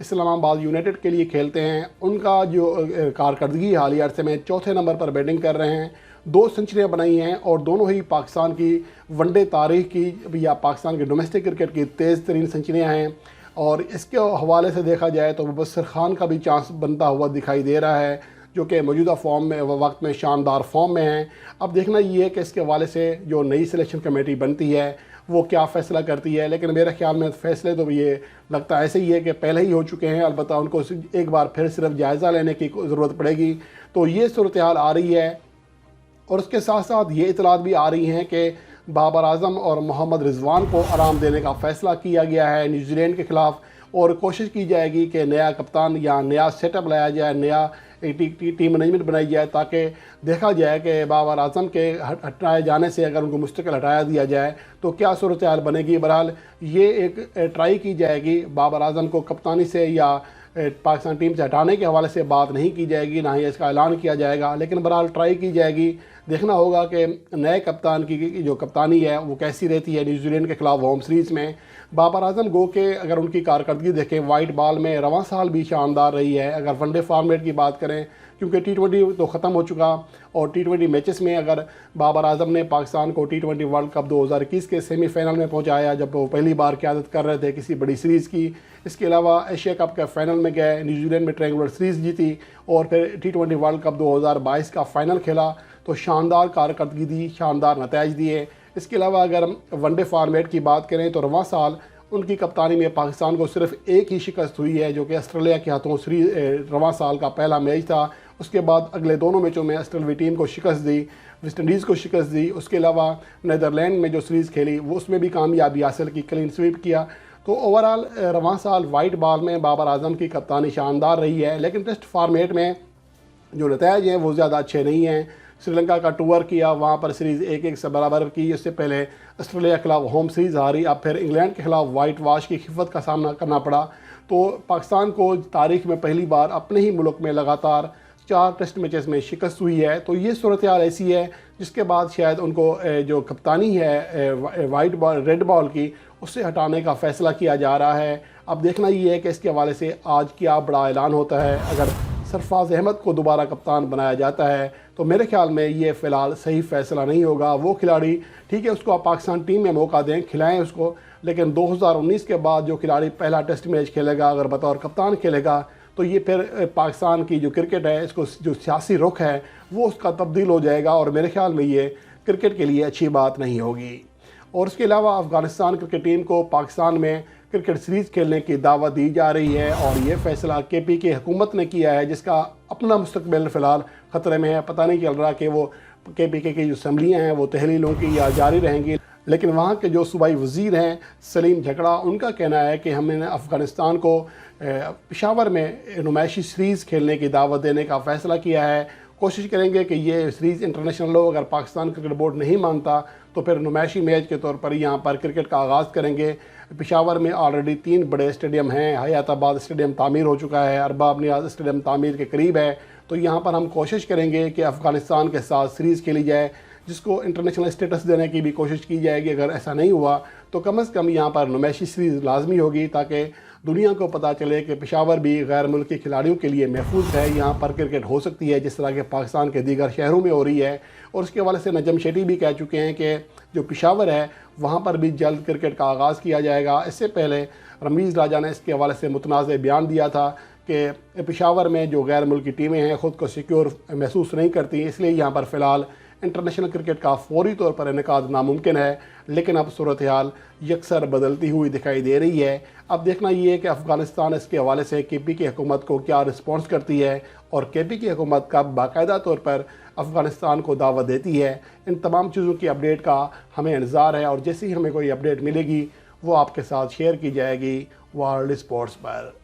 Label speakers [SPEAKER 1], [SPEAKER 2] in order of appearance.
[SPEAKER 1] اسلام آباد یونائٹڈ کے لیے کھیلتے ہیں، ان کا جو کارکردگی حالیہ عرصے میں چوتھے نمبر پر بیٹنگ کر رہے ہیں، 2 سنچریاں بنائی ہیں اور دونوں ہی پاکستان کی ون ڈے تاریخ کی یا پاکستان کے ڈومیسٹک کرکٹ کی تیز ترین سنچریاں ہیں۔ اور اس کے حوالے سے دیکھا جائے تو مبصر خان کا بھی چانس بنتا ہوا دکھائی دے رہا ہے، جو کہ موجودہ فارم میں وقت میں شاندار فارم میں ہیں۔ اب دیکھنا یہ ہے کہ اس کے حوالے سے جو نئی سلیکشن کمیٹی بنتی ہے وہ کیا فیصلہ کرتی ہے، لیکن میرے خیال میں فیصلے تو یہ لگتا ایسے ہی ہے کہ پہلے ہی ہو چکے ہیں، البتہ ان کو ایک بار پھر صرف جائزہ لینے کی ضرورت پڑے گی۔ تو یہ صورتحال آ رہی ہے، اور اس کے ساتھ ساتھ یہ اطلاعات بھی آ رہی ہیں کہ بابر اعظم اور محمد رضوان کو آرام دینے کا فیصلہ کیا گیا ہے نیوزی لینڈ کے خلاف، اور کوشش کی جائے گی کہ نیا کپتان یا نیا سیٹ اپ لایا جائے، نیا ٹیم مینجمنٹ بنائی جائے، تاکہ دیکھا جائے کہ بابر اعظم کے ہٹائے جانے سے اگر ان کو مستقل ہٹایا دیا جائے تو کیا صورتحال بنے گی۔ بہرحال یہ ایک ٹرائی کی جائے گی، بابر اعظم کو کپتانی سے یا پاکستان ٹیم سے ہٹانے کے حوالے سے بات نہیں کی جائے گی، نہ ہی اس کا اعلان کیا جائے گا، لیکن بہرحال ٹرائی کی جائے گی۔ دیکھنا ہوگا کہ نئے کپتان کی جو کپتانی ہے وہ کیسی رہتی ہے نیوزی لینڈ کے خلاف ہوم سیریز میں۔ بابر اعظم گو کہ اگر ان کی کارکردگی دیکھیں وائٹ بال میں رواں سال بھی شاندار رہی ہے، اگر ون ڈے فارمیٹ کی بات کریں، کیونکہ T20 تو ختم ہو چکا، اور T20 میچز میں اگر بابر اعظم نے پاکستان کو T20 ورلڈ کپ 2021 کے سیمی فائنل میں پہنچایا جب وہ پہلی بار قیادت کر رہے تھے کسی بڑی سیریز کی، اس کے علاوہ ایشیا کپ کے فائنل میں گئے، نیوزی لینڈ میں ٹرائنگولر سیریز جیتی، اور پھر T20 ورلڈ کپ 2022 کا فائنل کھیلا، تو شاندار کارکردگی دی، شاندار نتائج دیے۔ اس کے علاوہ اگر ون ڈے فارمیٹ کی بات کریں تو رواں سال ان کی کپتانی میں پاکستان کو صرف ایک ہی شکست ہوئی ہے، جو کہ آسٹریلیا کے ہاتھوں رواں سال کا پہلا میچ تھا۔ اس کے بعد اگلے دونوں میچوں میں آسٹریلوی ٹیم کو شکست دی، ویسٹ انڈیز کو شکست دی، اس کے علاوہ نیدرلینڈ میں جو سیریز کھیلی وہ اس میں بھی کامیابی حاصل کی، کلین سویپ کیا۔ تو اوورآل رواں سال وائٹ بال میں بابر اعظم کی کپتانی شاندار رہی ہے، لیکن ٹیسٹ فارمیٹ میں جو نتائج ہیں وہ زیادہ اچھے نہیں ہیں۔ سری لنکا کا ٹور کیا، وہاں پر سیریز 1-1 سے برابر کی، اس سے پہلے آسٹریلیا کے خلاف ہوم سیریز ہاری، اب پھر انگلینڈ کے خلاف وائٹ واش کی خفت کا سامنا کرنا پڑا۔ تو پاکستان کو تاریخ میں پہلی بار اپنے ہی ملک میں لگاتار 4 ٹیسٹ میچز میں شکست ہوئی ہے۔ تو یہ صورتحال ایسی ہے جس کے بعد شاید ان کو جو کپتانی ہے وائٹ بال ریڈ بال کی، اس سے ہٹانے کا فیصلہ کیا جا رہا ہے۔ اب دیکھنا یہ ہے کہ اس کے حوالے سے آج کیا بڑا اعلان ہوتا ہے۔ اگر سرفراز احمد کو دوبارہ کپتان بنایا جاتا ہے تو میرے خیال میں یہ فی الحال صحیح فیصلہ نہیں ہوگا۔ وہ کھلاڑی ٹھیک ہے، اس کو آپ پاکستان ٹیم میں موقع دیں، کھلائیں اس کو، لیکن 2019 کے بعد جو کھلاڑی پہلا ٹیسٹ میچ کھیلے گا اگر بطور کپتان کھیلے گا تو یہ پھر پاکستان کی جو کرکٹ ہے، اس کو جو سیاسی رخ ہے وہ اس کا تبدیل ہو جائے گا، اور میرے خیال میں یہ کرکٹ کے لیے اچھی بات نہیں ہوگی۔ اور اس کے علاوہ افغانستان کرکٹ ٹیم کو پاکستان میں کرکٹ سیریز کھیلنے کی دعوت دی جا رہی ہے، اور یہ فیصلہ KPK کی حکومت نے کیا ہے، جس کا اپنا مستقبل فی الحال خطرے میں ہے۔ پتہ نہیں چل رہا کہ وہ KPK کی جو اسمبلیاں ہیں وہ تحلیلوں کی یا جاری رہیں گی، لیکن وہاں کے جو صوبائی وزیر ہیں سلیم جھگڑا، ان کا کہنا ہے کہ ہم نے افغانستان کو پشاور میں نمائشی سیریز کھیلنے کی دعوت دینے کا فیصلہ کیا ہے۔ کوشش کریں گے کہ یہ سیریز انٹرنیشنل ہو، اگر پاکستان کرکٹ بورڈ نہیں مانتا تو پھر نمائشی میچ کے طور پر یہاں پر کرکٹ کا آغاز کریں گے۔ پشاور میں آلریڈی 3 بڑے اسٹیڈیم ہیں، حیات آباد اسٹیڈیم تعمیر ہو چکا ہے، ارباب نیاز اسٹیڈیم تعمیر کے قریب ہے، تو یہاں پر ہم کوشش کریں گے کہ افغانستان کے ساتھ سیریز کھیلی جائے، جس کو انٹرنیشنل اسٹیٹس دینے کی بھی کوشش کی جائے گی۔ اگر ایسا نہیں ہوا تو کم از کم یہاں پر نمائشی سیریز لازمی ہوگی، تاکہ دنیا کو پتہ چلے کہ پشاور بھی غیر ملکی کھلاڑیوں کے لیے محفوظ ہے، یہاں پر کرکٹ ہو سکتی ہے جس طرح کہ پاکستان کے دیگر شہروں میں ہو رہی ہے۔ اور اس کے حوالے سے نجم شیٹی بھی کہہ چکے ہیں کہ جو پشاور ہے وہاں پر بھی جلد کرکٹ کا آغاز کیا جائے گا۔ اس سے پہلے رمیز راجہ نے اس کے حوالے سے متنازع بیان دیا تھا کہ پشاور میں جو غیر ملکی ٹیمیں ہیں خود کو سیکیور محسوس نہیں کرتی، اس لیے یہاں پر فی الحال انٹرنیشنل کرکٹ کا فوری طور پر انعقاد ناممکن ہے، لیکن اب صورتحال یکسر بدلتی ہوئی دکھائی دے رہی ہے۔ اب دیکھنا یہ ہے کہ افغانستان اس کے حوالے سے KPK حکومت کو کیا رسپانس کرتی ہے، اور KPK حکومت کب باقاعدہ طور پر افغانستان کو دعوت دیتی ہے۔ ان تمام چیزوں کی اپڈیٹ کا ہمیں انتظار ہے، اور جیسے ہی ہمیں کوئی اپڈیٹ ملے گی وہ آپ کے ساتھ شیئر کی جائے گی ورلڈ اسپورٹس پر۔